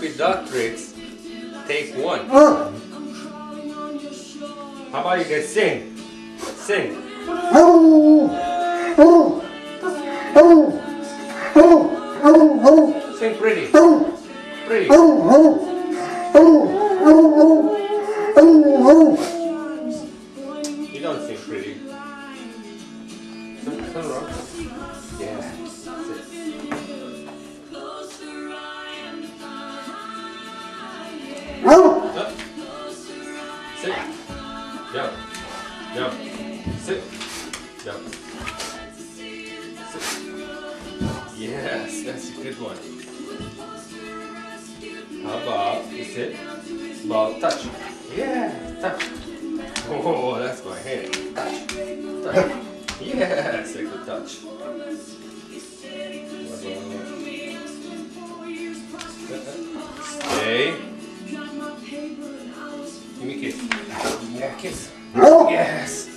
stupid dog tricks, take 1. How about you guys sing? Sing. Sing pretty. Pretty. You don't sing pretty. Something wrong? Yeah. That's it. Up. Sit. Jump. Jump. Sit. Jump. Sit. Yes, that's a good one. How about you sit? Ball touch. Yeah, touch. Oh, that's my hand. Touch. Touch. Yes, a good touch. Stay. Give me a kiss. Yeah, kiss. Yes.